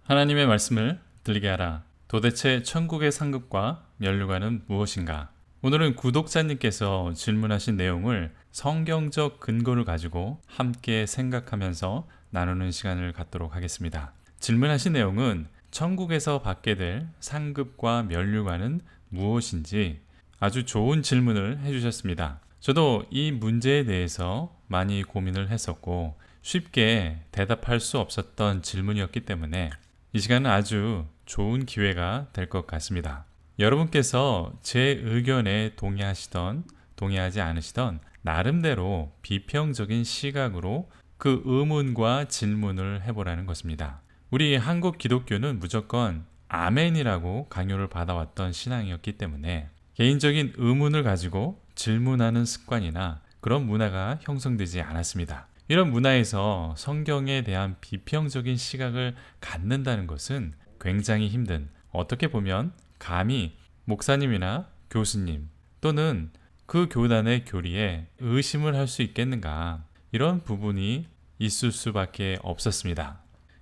하나님의 말씀을 들리게 하라. 도대체 천국의 상급과 면류관은 무엇인가? 오늘은 구독자님께서 질문하신 내용을 성경적 근거를 가지고 함께 생각하면서 나누는 시간을 갖도록 하겠습니다. 질문하신 내용은 천국에서 받게 될 상급과 면류관은 무엇인지 아주 좋은 질문을 해주셨습니다. 저도 이 문제에 대해서 많이 고민을 했었고 쉽게 대답할 수 없었던 질문이었기 때문에 이 시간은 아주 좋은 기회가 될 것 같습니다. 여러분께서 제 의견에 동의하시던 동의하지 않으시던 나름대로 비평적인 시각으로 그 의문과 질문을 해보라는 것입니다. 우리 한국 기독교는 무조건 아멘이라고 강요를 받아왔던 신앙이었기 때문에 개인적인 의문을 가지고 질문하는 습관이나 그런 문화가 형성되지 않았습니다. 이런 문화에서 성경에 대한 비평적인 시각을 갖는다는 것은 굉장히 힘든, 어떻게 보면 감히 목사님이나 교수님 또는 그 교단의 교리에 의심을 할 수 있겠는가, 이런 부분이 있을 수밖에 없었습니다.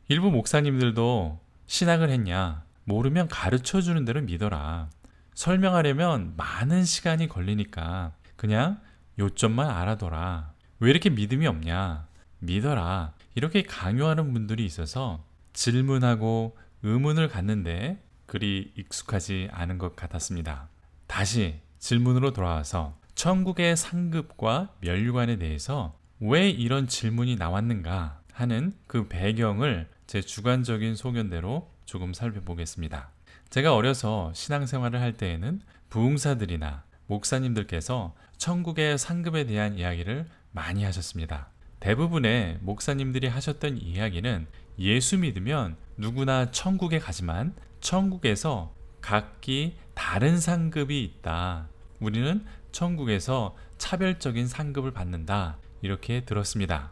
일부 목사님들도 신학을 했냐, 모르면 가르쳐 주는 대로 믿어라, 설명하려면 많은 시간이 걸리니까 그냥 요점만 알아둬라, 왜 이렇게 믿음이 없냐, 믿어라, 이렇게 강요하는 분들이 있어서 질문하고 의문을 갖는데 그리 익숙하지 않은 것 같았습니다. 다시 질문으로 돌아와서 천국의 상급과 면류관에 대해서 왜 이런 질문이 나왔는가 하는 그 배경을 제 주관적인 소견대로 조금 살펴보겠습니다. 제가 어려서 신앙생활을 할 때에는 부흥사들이나 목사님들께서 천국의 상급에 대한 이야기를 많이 하셨습니다. 대부분의 목사님들이 하셨던 이야기는 예수 믿으면 누구나 천국에 가지만 천국에서 각기 다른 상급이 있다, 우리는 천국에서 차별적인 상급을 받는다, 이렇게 들었습니다.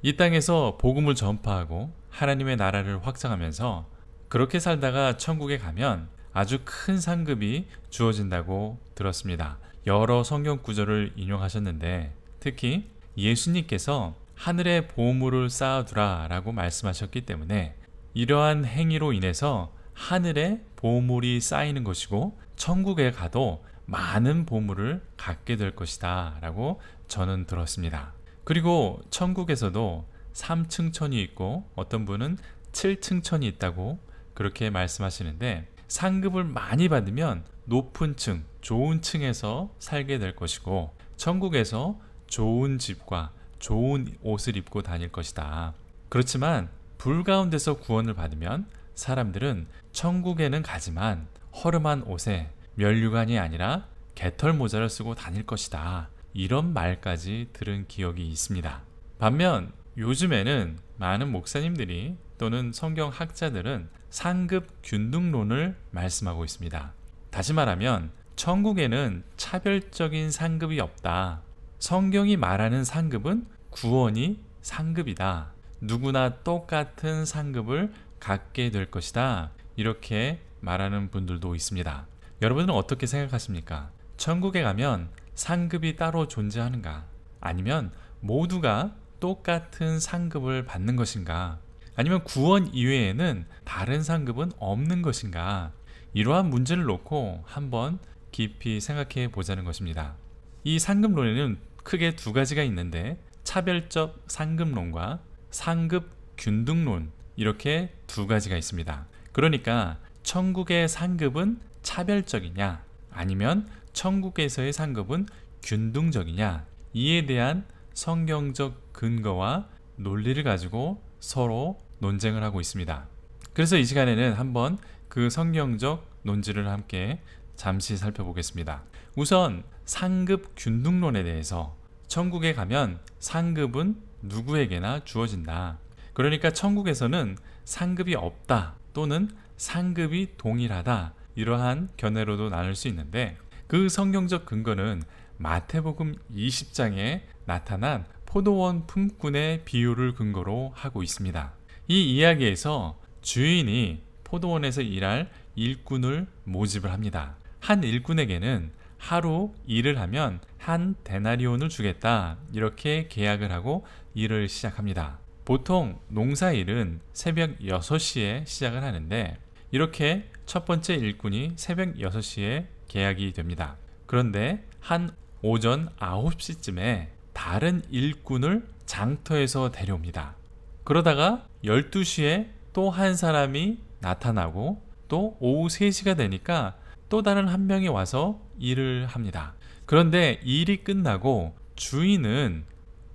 이 땅에서 복음을 전파하고 하나님의 나라를 확장하면서 그렇게 살다가 천국에 가면 아주 큰 상급이 주어진다고 들었습니다. 여러 성경 구절을 인용하셨는데 특히 예수님께서 하늘에 보물을 쌓아두라 라고 말씀하셨기 때문에 이러한 행위로 인해서 하늘에 보물이 쌓이는 것이고 천국에 가도 많은 보물을 갖게 될 것이다 라고 저는 들었습니다. 그리고 천국에서도 3층 천이 있고 어떤 분은 7층 천이 있다고 그렇게 말씀하시는데, 상급을 많이 받으면 높은 층, 좋은 층에서 살게 될 것이고 천국에서 좋은 집과 좋은 옷을 입고 다닐 것이다. 그렇지만 불 가운데서 구원을 받으면 사람들은 천국에는 가지만 허름한 옷에 면류관이 아니라 개털 모자를 쓰고 다닐 것이다, 이런 말까지 들은 기억이 있습니다. 반면 요즘에는 많은 목사님들이 또는 성경학자들은 상급 균등론을 말씀하고 있습니다. 다시 말하면 천국에는 차별적인 상급이 없다, 성경이 말하는 상급은 구원이 상급이다, 누구나 똑같은 상급을 갖게 될 것이다, 이렇게 말하는 분들도 있습니다. 여러분은 어떻게 생각하십니까? 천국에 가면 상급이 따로 존재하는가? 아니면 모두가 똑같은 상급을 받는 것인가? 아니면 구원 이외에는 다른 상급은 없는 것인가? 이러한 문제를 놓고 한번 깊이 생각해 보자는 것입니다. 이 상급론에는 크게 두 가지가 있는데 차별적 상급론과 상급 균등론, 이렇게 두 가지가 있습니다. 그러니까 천국의 상급은 차별적이냐 아니면 천국에서의 상급은 균등적이냐, 이에 대한 성경적 근거와 논리를 가지고 서로 논쟁을 하고 있습니다. 그래서 이 시간에는 한번 그 성경적 논지를 함께 잠시 살펴보겠습니다. 우선 상급 균등론에 대해서, 천국에 가면 상급은 누구에게나 주어진다, 그러니까 천국에서는 상급이 없다 또는 상급이 동일하다, 이러한 견해로도 나눌 수 있는데 그 성경적 근거는 마태복음 20장에 나타난 포도원 품꾼의 비유를 근거로 하고 있습니다. 이 이야기에서 주인이 포도원에서 일할 일꾼을 모집을 합니다. 한 일꾼에게는 하루 일을 하면 한 데나리온을 주겠다, 이렇게 계약을 하고 일을 시작합니다. 보통 농사일은 새벽 6시에 시작을 하는데 이렇게 첫 번째 일꾼이 새벽 6시에 계약이 됩니다. 그런데 한 오전 9시쯤에 다른 일꾼을 장터에서 데려옵니다. 그러다가 12시에 또 한 사람이 나타나고 또 오후 3시가 되니까 또 다른 한 명이 와서 일을 합니다. 그런데 일이 끝나고 주인은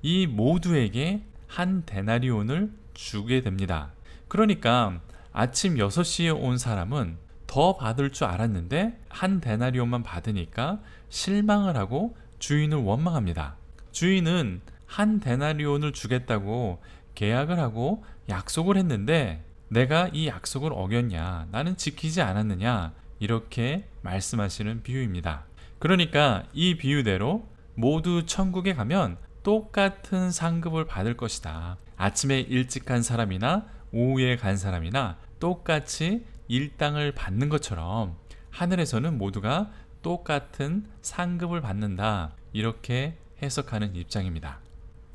이 모두에게 한 데나리온을 주게 됩니다. 그러니까 아침 6시에 온 사람은 더 받을 줄 알았는데 한 데나리온만 받으니까 실망을 하고 주인을 원망합니다. 주인은 한 데나리온을 주겠다고 계약을 하고 약속을 했는데 내가 이 약속을 어겼냐? 나는 지키지 않았느냐? 이렇게 말씀하시는 비유입니다. 그러니까 이 비유대로 모두 천국에 가면 똑같은 상급을 받을 것이다. 아침에 일찍 간 사람이나 오후에 간 사람이나 똑같이 일당을 받는 것처럼 하늘에서는 모두가 똑같은 상급을 받는다. 이렇게 해석하는 입장입니다.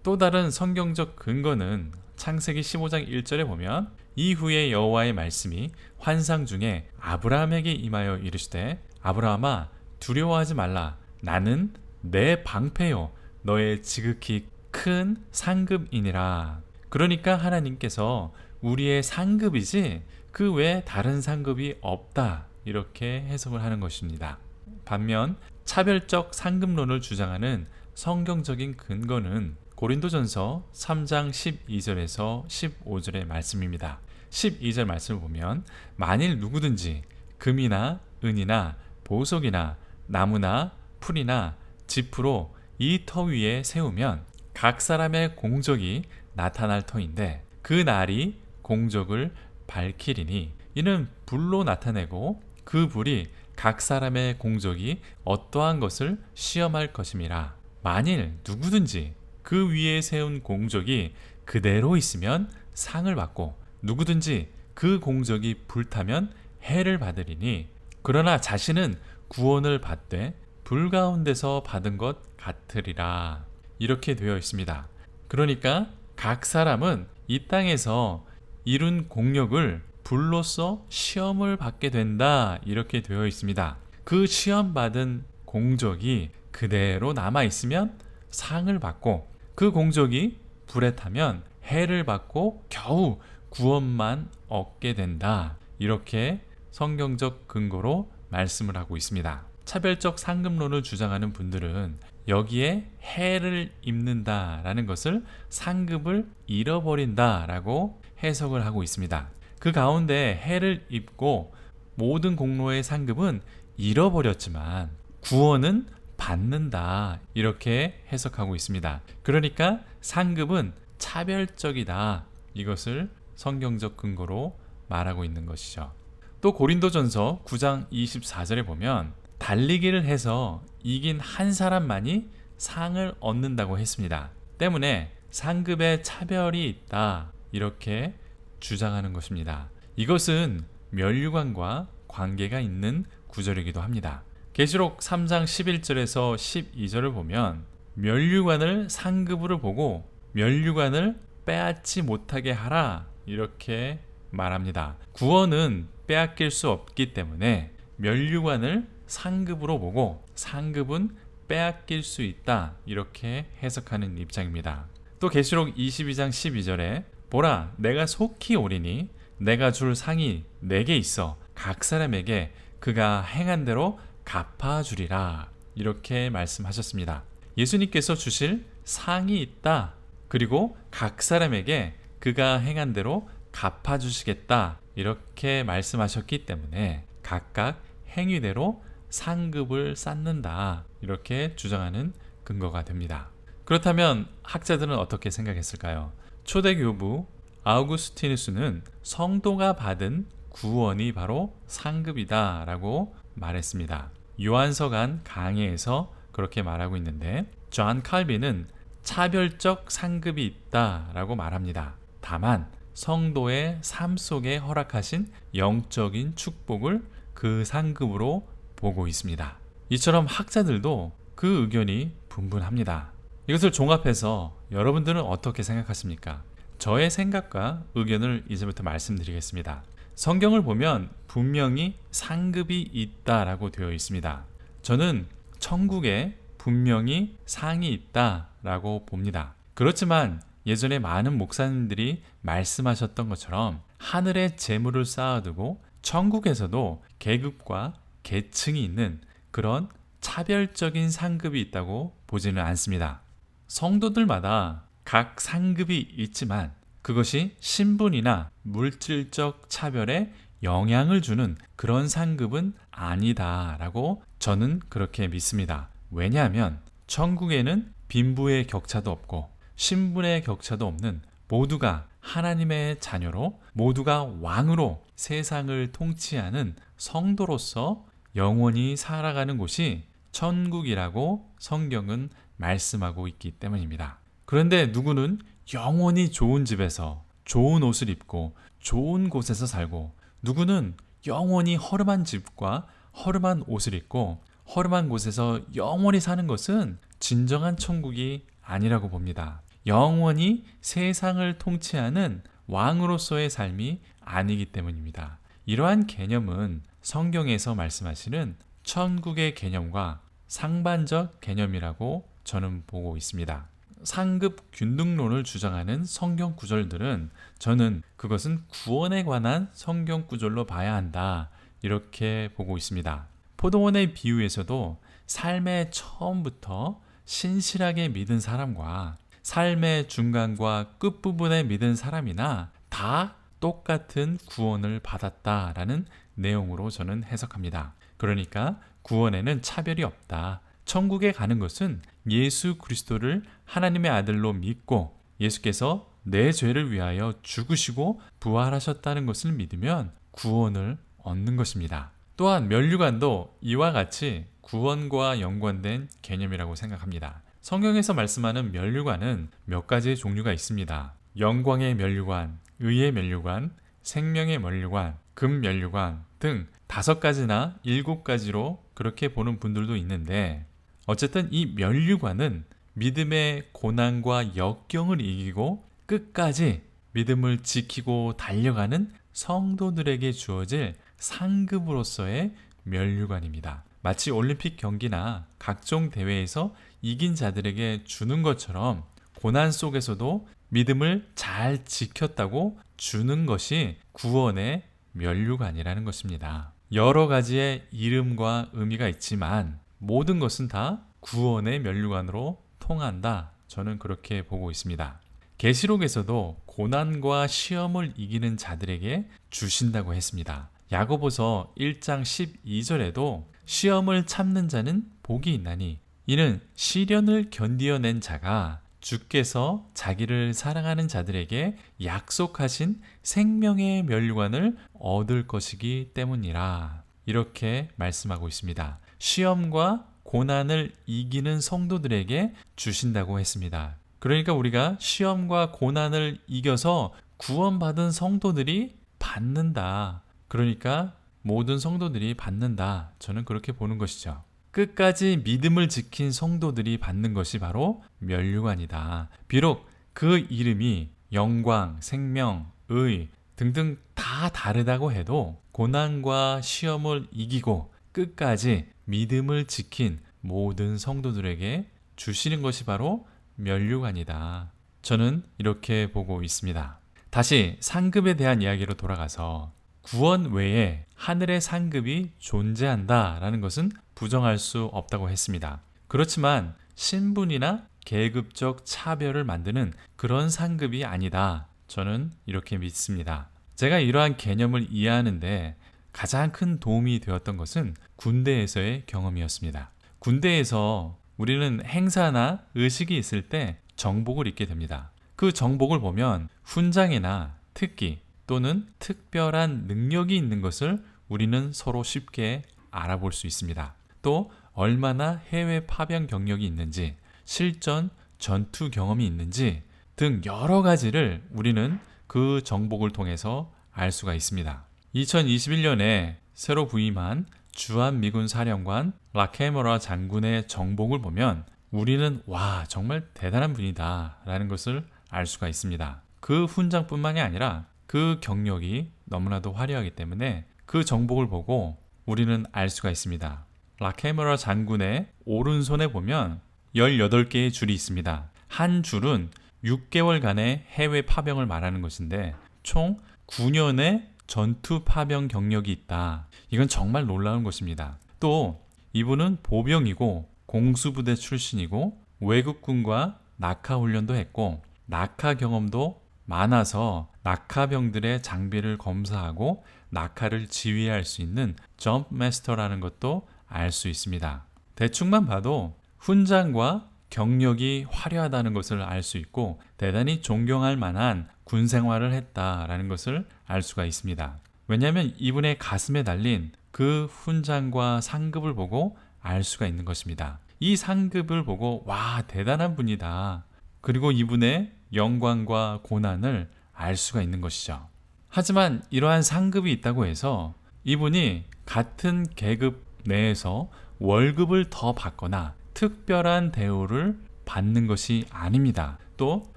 또 다른 성경적 근거는 창세기 15장 1절에 보면 이후에 여호와의 말씀이 환상 중에 아브라함에게 임하여 이르시되 아브라함아 두려워하지 말라 나는 내 방패요 너의 지극히 큰 상급이니라. 그러니까 하나님께서 우리의 상급이지 그 외에 다른 상급이 없다 이렇게 해석을 하는 것입니다. 반면 차별적 상급론을 주장하는 성경적인 근거는 고린도전서 3장 12절에서 15절의 말씀입니다. 12절 말씀을 보면 만일 누구든지 금이나 은이나 보석이나 나무나 풀이나 지프로 이 터 위에 세우면 각 사람의 공적이 나타날 터인데 그 날이 공적을 밝히리니 이는 불로 나타내고 그 불이 각 사람의 공적이 어떠한 것을 시험할 것임이라. 만일 누구든지 그 위에 세운 공적이 그대로 있으면 상을 받고 누구든지 그 공적이 불타면 해를 받으리니 그러나 자신은 구원을 받되 불 가운데서 받은 것 같으리라. 이렇게 되어 있습니다. 그러니까 각 사람은 이 땅에서 이룬 공력을 불로써 시험을 받게 된다. 이렇게 되어 있습니다. 그 시험받은 공적이 그대로 남아있으면 상을 받고 그 공적이 불에 타면 해를 받고 겨우 구원만 얻게 된다. 이렇게 성경적 근거로 말씀을 하고 있습니다. 차별적 상급론을 주장하는 분들은 여기에 해를 입는다라는 것을 상급을 잃어버린다라고 해석을 하고 있습니다. 그 가운데 해를 입고 모든 공로의 상급은 잃어버렸지만 구원은 받는다 이렇게 해석하고 있습니다. 그러니까 상급은 차별적이다 이것을 성경적 근거로 말하고 있는 것이죠. 또 고린도전서 9장 24절에 보면 달리기를 해서 이긴 한 사람만이 상을 얻는다고 했습니다. 때문에 상급에 차별이 있다 이렇게 주장하는 것입니다. 이것은 면류관과 관계가 있는 구절이기도 합니다. 계시록 3장 11절에서 12절을 보면 면류관을 상급으로 보고 면류관을 빼앗지 못하게 하라 이렇게 말합니다. 구원은 빼앗길 수 없기 때문에 면류관을 상급으로 보고 상급은 빼앗길 수 있다 이렇게 해석하는 입장입니다. 또 계시록 22장 12절에 보라 내가 속히 오리니 내가 줄 상이 내게 있어 각 사람에게 그가 행한 대로 갚아주리라 이렇게 말씀하셨습니다. 예수님께서 주실 상이 있다. 그리고 각 사람에게 그가 행한 대로 갚아주시겠다 이렇게 말씀하셨기 때문에 각각 행위대로 상급을 쌓는다 이렇게 주장하는 근거가 됩니다. 그렇다면 학자들은 어떻게 생각했을까요? 초대교부 아우구스티누스는 성도가 받은 구원이 바로 상급이다 라고 말했습니다. 요한서간 강해에서 그렇게 말하고 있는데 존 칼빈은 차별적 상급이 있다 라고 말합니다. 다만 성도의 삶 속에 허락하신 영적인 축복을 그 상급으로 보고 있습니다. 이처럼 학자들도 그 의견이 분분합니다. 이것을 종합해서 여러분들은 어떻게 생각하십니까? 저의 생각과 의견을 이제부터 말씀드리겠습니다. 성경을 보면 분명히 상급이 있다라고 되어 있습니다. 저는 천국에 분명히 상이 있다라고 봅니다. 그렇지만 예전에 많은 목사님들이 말씀하셨던 것처럼 하늘에 재물을 쌓아두고 천국에서도 계급과 계층이 있는 그런 차별적인 상급이 있다고 보지는 않습니다. 성도들마다 각 상급이 있지만 그것이 신분이나 물질적 차별에 영향을 주는 그런 상급은 아니다라고 저는 그렇게 믿습니다. 왜냐하면 천국에는 빈부의 격차도 없고 신분의 격차도 없는 모두가 하나님의 자녀로 모두가 왕으로 세상을 통치하는 성도로서 영원히 살아가는 곳이 천국이라고 성경은 말씀하고 있기 때문입니다. 그런데 누구는 영원히 좋은 집에서 좋은 옷을 입고 좋은 곳에서 살고 누구는 영원히 허름한 집과 허름한 옷을 입고 허름한 곳에서 영원히 사는 것은 진정한 천국이 아니라고 봅니다. 영원히 세상을 통치하는 왕으로서의 삶이 아니기 때문입니다. 이러한 개념은 성경에서 말씀하시는 천국의 개념과 상반적 개념이라고 저는 보고 있습니다. 상급 균등론을 주장하는 성경 구절들은 저는 그것은 구원에 관한 성경 구절로 봐야 한다 이렇게 보고 있습니다. 포도원의 비유에서도 삶의 처음부터 신실하게 믿은 사람과 삶의 중간과 끝부분에 믿은 사람이나 다 똑같은 구원을 받았다라는 내용으로 저는 해석합니다. 그러니까 구원에는 차별이 없다. 천국에 가는 것은 예수 그리스도를 하나님의 아들로 믿고 예수께서 내 죄를 위하여 죽으시고 부활하셨다는 것을 믿으면 구원을 얻는 것입니다. 또한 면류관도 이와 같이 구원과 연관된 개념이라고 생각합니다. 성경에서 말씀하는 면류관은 몇 가지의 종류가 있습니다. 영광의 면류관, 의의 면류관, 생명의 면류관, 금 면류관 등 5가지나 7가지로 그렇게 보는 분들도 있는데 어쨌든 이 면류관은 믿음의 고난과 역경을 이기고 끝까지 믿음을 지키고 달려가는 성도들에게 주어질 상급으로서의 면류관입니다. 마치 올림픽 경기나 각종 대회에서 이긴 자들에게 주는 것처럼 고난 속에서도 믿음을 잘 지켰다고 주는 것이 구원의 면류관이라는 것입니다. 여러 가지의 이름과 의미가 있지만 모든 것은 다 구원의 면류관으로 통한다. 저는 그렇게 보고 있습니다. 계시록에서도 고난과 시험을 이기는 자들에게 주신다고 했습니다. 야고보서 1장 12절에도 시험을 참는 자는 복이 있나니 이는 시련을 견디어낸 자가 주께서 자기를 사랑하는 자들에게 약속하신 생명의 면류관을 얻을 것이기 때문이라. 이렇게 말씀하고 있습니다. 시험과 고난을 이기는 성도들에게 주신다고 했습니다. 그러니까 우리가 시험과 고난을 이겨서 구원받은 성도들이 받는다. 그러니까 모든 성도들이 받는다. 저는 그렇게 보는 것이죠. 끝까지 믿음을 지킨 성도들이 받는 것이 바로 면류관이다. 비록 그 이름이 영광, 생명, 의 등등 다 다르다고 해도 고난과 시험을 이기고 끝까지 믿음을 지킨 모든 성도들에게 주시는 것이 바로 면류관이다. 저는 이렇게 보고 있습니다. 다시 상급에 대한 이야기로 돌아가서 구원 외에 하늘의 상급이 존재한다라는 것은 부정할 수 없다고 했습니다. 그렇지만 신분이나 계급적 차별을 만드는 그런 상급이 아니다. 저는 이렇게 믿습니다. 제가 이러한 개념을 이해하는데 가장 큰 도움이 되었던 것은 군대에서의 경험이었습니다. 군대에서 우리는 행사나 의식이 있을 때 정복을 입게 됩니다. 그 정복을 보면 훈장이나 특기 또는 특별한 능력이 있는 것을 우리는 서로 쉽게 알아볼 수 있습니다. 또 얼마나 해외 파병 경력이 있는지, 실전, 전투 경험이 있는지 등 여러 가지를 우리는 그 정복을 통해서 알 수가 있습니다. 2021년에 새로 부임한 주한미군 사령관 라케모라 장군의 정복을 보면 우리는 와 정말 대단한 분이다 라는 것을 알 수가 있습니다. 그 훈장뿐만이 아니라 그 경력이 너무나도 화려하기 때문에 그 정복을 보고 우리는 알 수가 있습니다. 라케메라 장군의 오른손에 보면 18개의 줄이 있습니다. 한 줄은 6개월간의 해외 파병을 말하는 것인데 총 9년의 전투 파병 경력이 있다. 이건 정말 놀라운 것입니다. 또 이분은 보병이고 공수부대 출신이고 외국군과 낙하 훈련도 했고 낙하 경험도 많아서 낙하병들의 장비를 검사하고 낙하를 지휘할 수 있는 점프 마스터라는 것도 알 수 있습니다. 대충만 봐도 훈장과 경력이 화려하다는 것을 알 수 있고 대단히 존경할 만한 군 생활을 했다라는 것을 알 수가 있습니다. 왜냐하면 이분의 가슴에 달린 그 훈장과 상급을 보고 알 수가 있는 것입니다. 이 상급을 보고 와, 대단한 분이다. 그리고 이분의 영광과 고난을 알 수가 있는 것이죠. 하지만 이러한 상급이 있다고 해서 이분이 같은 계급 내에서 월급을 더 받거나 특별한 대우를 받는 것이 아닙니다. 또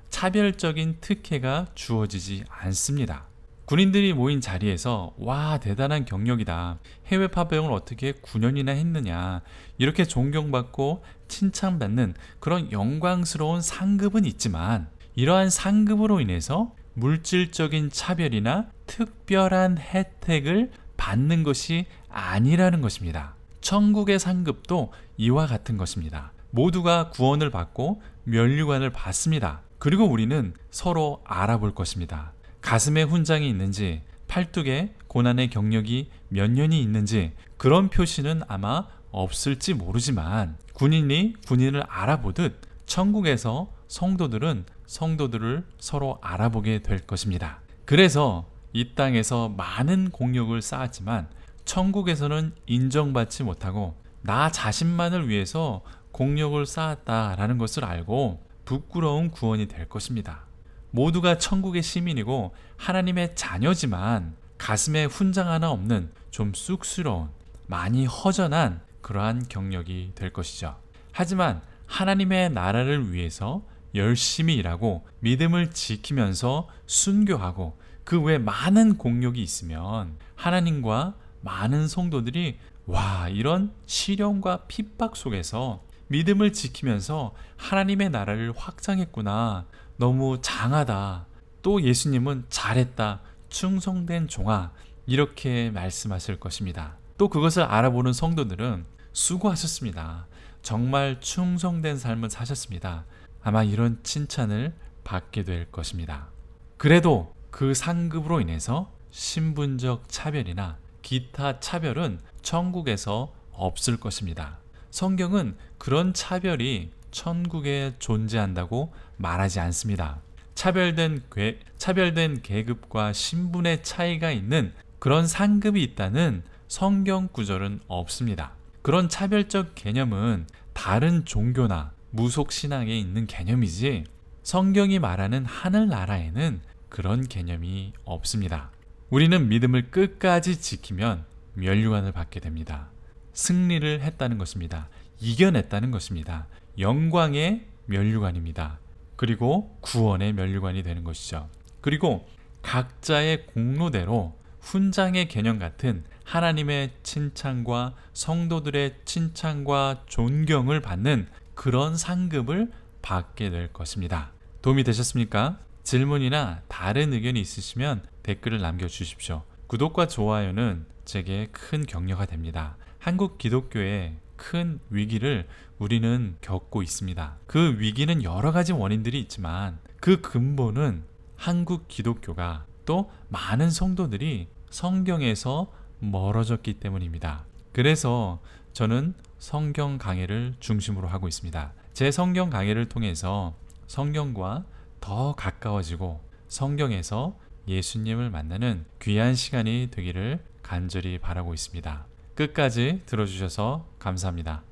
차별적인 특혜가 주어지지 않습니다. 군인들이 모인 자리에서 와, 대단한 경력이다. 해외 파병을 어떻게 9년이나 했느냐. 이렇게 존경받고 칭찬받는 그런 영광스러운 상급은 있지만 이러한 상급으로 인해서 물질적인 차별이나 특별한 혜택을 받는 것이 아니라는 것입니다. 천국의 상급도 이와 같은 것입니다. 모두가 구원을 받고 면류관을 받습니다. 그리고 우리는 서로 알아볼 것입니다. 가슴에 훈장이 있는지, 팔뚝에 고난의 경력이 몇 년이 있는지 그런 표시는 아마 없을지 모르지만 군인이 군인을 알아보듯 천국에서 성도들은 성도들을 서로 알아보게 될 것입니다. 그래서 이 땅에서 많은 공력을 쌓았지만 천국에서는 인정받지 못하고 나 자신만을 위해서 공력을 쌓았다라는 것을 알고 부끄러운 구원이 될 것입니다. 모두가 천국의 시민이고 하나님의 자녀지만 가슴에 훈장 하나 없는 좀 쑥스러운, 많이 허전한 그러한 경력이 될 것이죠. 하지만 하나님의 나라를 위해서 열심히 일하고 믿음을 지키면서 순교하고 그 외에 많은 공력이 있으면 하나님과 많은 성도들이 와, 이런 시련과 핍박 속에서 믿음을 지키면서 하나님의 나라를 확장했구나. 너무 장하다. 또 예수님은 잘했다. 충성된 종아. 이렇게 말씀하실 것입니다. 또 그것을 알아보는 성도들은 수고하셨습니다. 정말 충성된 삶을 사셨습니다. 아마 이런 칭찬을 받게 될 것입니다. 그래도 그 상급으로 인해서 신분적 차별이나 기타 차별은 천국에서 없을 것입니다. 성경은 그런 차별이 천국에 존재한다고 말하지 않습니다. 차별된 계급과 신분의 차이가 있는 그런 상급이 있다는 성경 구절은 없습니다. 그런 차별적 개념은 다른 종교나 무속 신앙에 있는 개념이지 성경이 말하는 하늘나라에는 그런 개념이 없습니다. 우리는 믿음을 끝까지 지키면 면류관을 받게 됩니다. 승리를 했다는 것입니다. 이겨냈다는 것입니다. 영광의 면류관입니다. 그리고 구원의 면류관이 되는 것이죠. 그리고 각자의 공로대로 훈장의 개념 같은 하나님의 칭찬과 성도들의 칭찬과 존경을 받는 그런 상급을 받게 될 것입니다. 도움이 되셨습니까? 질문이나 다른 의견이 있으시면 댓글을 남겨주십시오. 구독과 좋아요는 제게 큰 격려가 됩니다. 한국 기독교의 큰 위기를 우리는 겪고 있습니다. 그 위기는 여러 가지 원인들이 있지만 그 근본은 한국 기독교가 또 많은 성도들이 성경에서 멀어졌기 때문입니다. 그래서 저는 성경 강해를 중심으로 하고 있습니다. 제 성경 강해를 통해서 성경과 더 가까워지고 성경에서 예수님을 만나는 귀한 시간이 되기를 간절히 바라고 있습니다. 끝까지 들어주셔서 감사합니다.